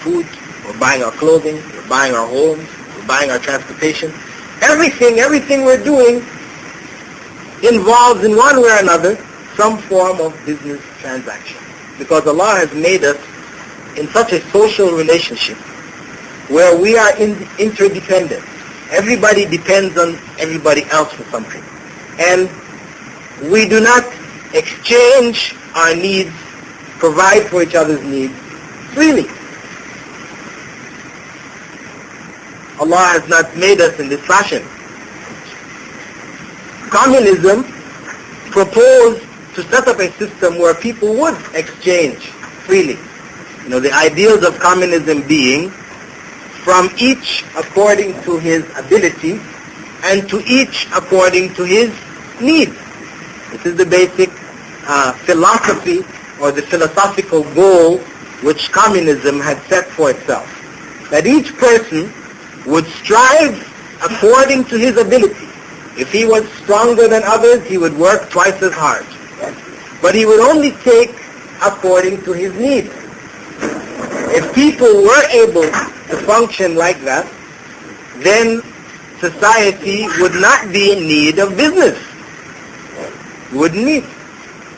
food, we're buying our clothing, we're buying our homes, we're buying our transportation. Everything we're doing involves in one way or another some form of business transaction. Because Allah has made us in such a social relationship where we are interdependent. Everybody depends on everybody else for something. And we do not exchange our needs, provide for each other's needs freely. Allah has not made us in this fashion. Communism proposed to set up a system where people would exchange freely. The ideals of communism being from each according to his ability and to each according to his needs. This is the basic philosophy or the philosophical goal which communism had set for itself. That each person would strive according to his ability. If he was stronger than others, he would work twice as hard. But he would only take according to his needs. If people were able to function like that, then society would not be in need of business. Wouldn't need.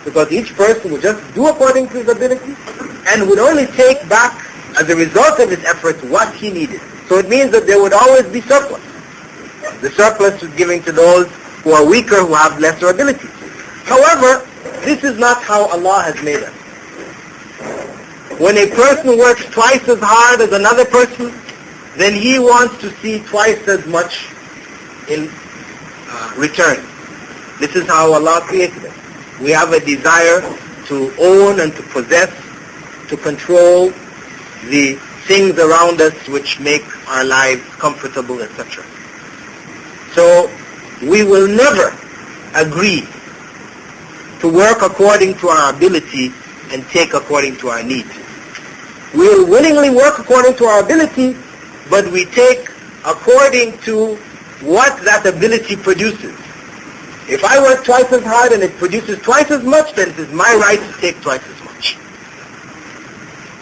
Because each person would just do according to his ability and would only take back as a result of his efforts what he needed. So it means that there would always be surplus. The surplus is given to those who are weaker, who have lesser abilities. However, this is not how Allah has made us. When a person works twice as hard as another person, then he wants to see twice as much in return. This is how Allah created us. We have a desire to own and to possess, to control the things around us which make our lives comfortable, etc. So we will never agree to work according to our ability and take according to our need. We will willingly work according to our ability, but we take according to what that ability produces. If I work twice as hard and it produces twice as much, then it is my right to take twice as much.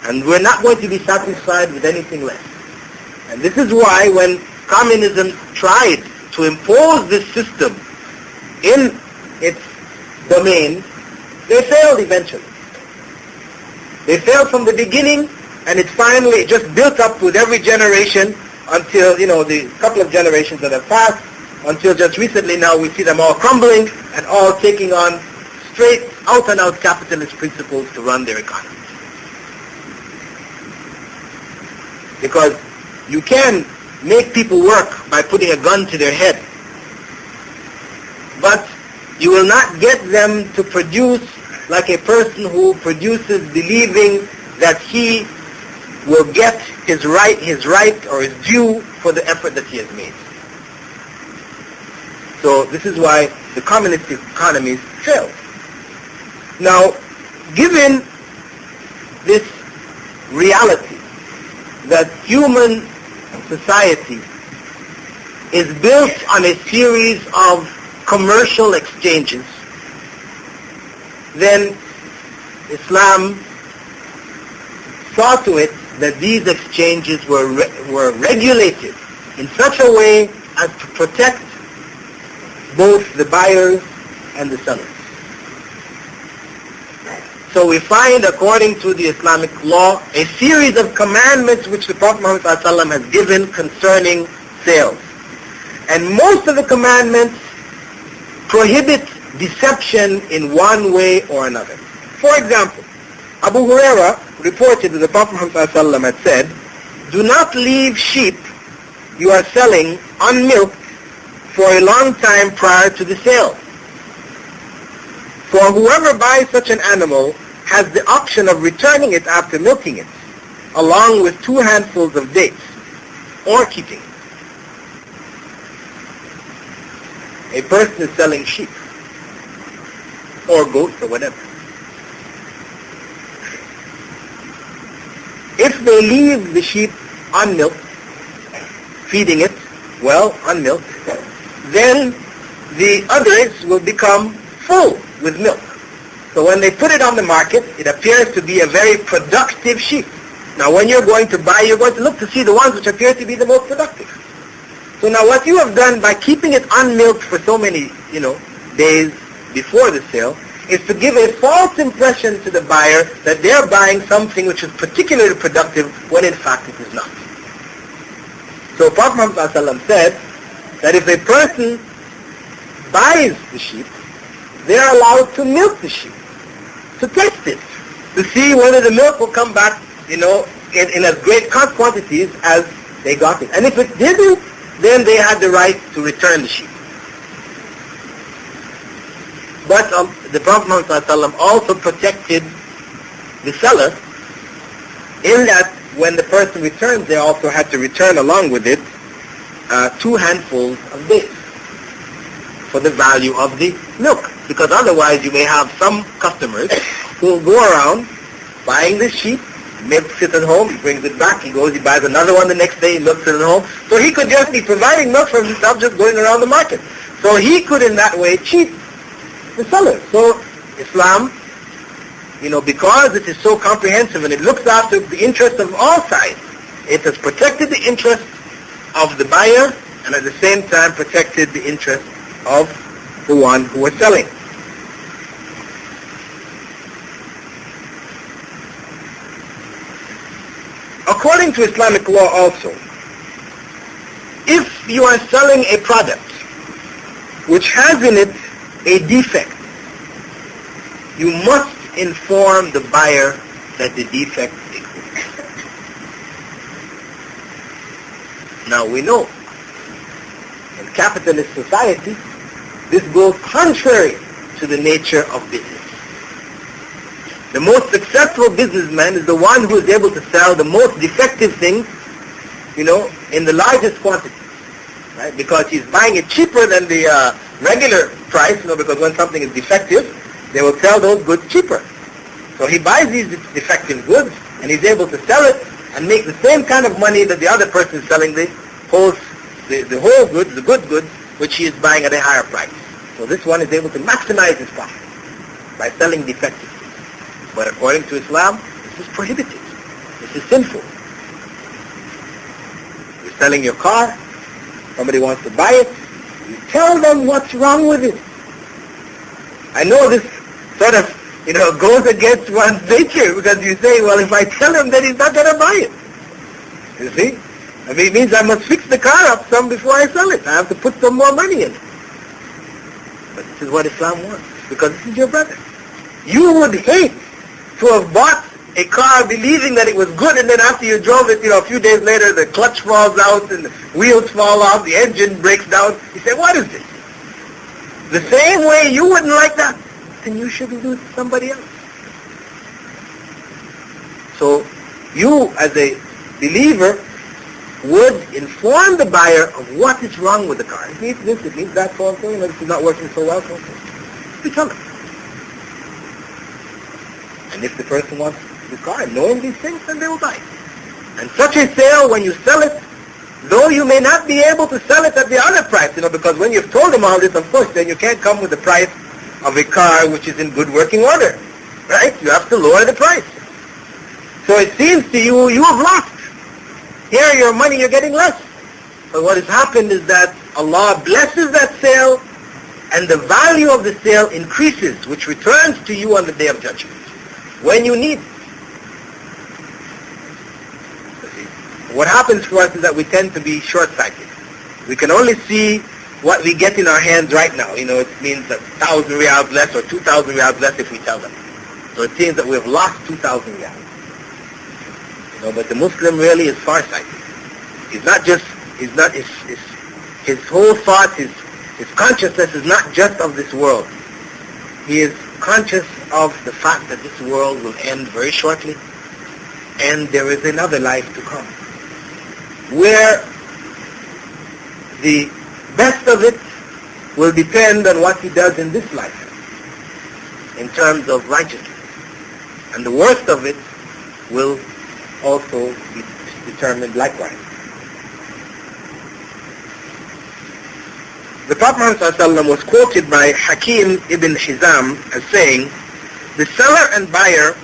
And we're not going to be satisfied with anything less. And this is why when communism tried to impose this system in its domain, they failed eventually. They failed from the beginning, and it finally just built up with every generation until, the couple of generations that have passed, until just recently now we see them all crumbling and all taking on straight out-and-out capitalist principles to run their economy. Because you can make people work by putting a gun to their head, but you will not get them to produce like a person who produces believing that he will get his right or his due for the effort that he has made. So this is why the communist economies fail. Now, given this reality that human society is built on a series of commercial exchanges, then Islam saw to it that these exchanges were regulated in such a way as to protect both the buyers and the sellers. So we find, according to the Islamic law, a series of commandments which the Prophet Muhammad ﷺ has given concerning sales. And most of the commandments prohibit deception in one way or another. For example, Abu Huraira reported that the Prophet Muhammad ﷺ had said, "Do not leave sheep you are selling unmilked for a long time prior to the sale. For whoever buys such an animal has the option of returning it after milking it, along with 2 handfuls of dates, or keeping it." A person is selling sheep, or goats, or whatever. If they leave the sheep unmilked, feeding it, unmilked, then the others will become full with milk. So when they put it on the market, it appears to be a very productive sheep. Now when you're going to buy, you're going to look to see the ones which appear to be the most productive. So now what you have done by keeping it unmilked for so many, days before the sale, is to give a false impression to the buyer that they're buying something which is particularly productive when in fact it is not. So Prophet Muhammad ﷺ said that if a person buys the sheep, they're allowed to milk the sheep, to test it, to see whether the milk will come back, in as great quantities as they got it. And if it didn't, then they had the right to return the sheep. But the Prophet Muhammad ﷺ also protected the seller in that when the person returns, they also had to return along with it 2 handfuls of dates for the value of the milk. Because otherwise you may have some customers who will go around buying the sheep, milks it at home, he brings it back, he goes, he buys another one the next day, he milks it at home. So he could just be providing milk for himself just going around the market. So he could in that way cheat the seller. So Islam, because it is so comprehensive and it looks after the interests of all sides, it has protected the interest of the buyer and at the same time protected the interest of the one who was selling. According to Islamic law also, if you are selling a product which has in it a defect, you must inform the buyer that the defect exists. Now we know, in capitalist society, this goes contrary to the nature of business. The most successful businessman is the one who is able to sell the most defective things, in the largest quantity, right? Because he's buying it cheaper than the regular price, because when something is defective, they will sell those goods cheaper. So he buys these defective goods and he's able to sell it and make the same kind of money that the other person is selling the whole goods, the good goods, which he is buying at a higher price. So this one is able to maximize his profit by selling defective goods. But according to Islam, this is prohibited. This is sinful. You're selling your car, somebody wants to buy it, you tell them what's wrong with it. I know this sort of, goes against one's nature because you say, well, if I tell him, then he's not going to buy it. You see? I mean, it means I must fix the car up some before I sell it. I have to put some more money in it. But this is what Islam wants, because this is your brother. You would hate to have bought a car believing that it was good, and then after you drove it, a few days later, the clutch falls out and the wheels fall off, the engine breaks down. You say, what is this? The same way you wouldn't like that, then you shouldn't do it to somebody else. So you, as a believer, would inform the buyer of what is wrong with the car. It needs this, it needs that, so on, this is not working so well, so on. You tell them. And if the person wants the car, knowing these things, then they will buy it. And such a sale, when you sell it, though you may not be able to sell it at the other price, because when you've told them all this, of course, then you can't come with the price of a car which is in good working order, right? You have to lower the price. So it seems to you, you have lost. Here, your money, you're getting less. But what has happened is that Allah blesses that sale, and the value of the sale increases, which returns to you on the Day of Judgment, when you need it. What happens for us is that we tend to be short-sighted. We can only see what we get in our hands right now. It means 1,000 riyals less or 2,000 riyals less if we tell them. So it seems that we have lost 2,000 riyals. But the Muslim really is far-sighted. He's not just, his whole thought, his consciousness is not just of this world. He is conscious of the fact that this world will end very shortly, and there is another life to come, where the best of it will depend on what he does in this life, in terms of righteousness, and the worst of it will also be determined likewise. The Prophet Muhammad was quoted by Hakim ibn Hizam as saying, "The seller and buyer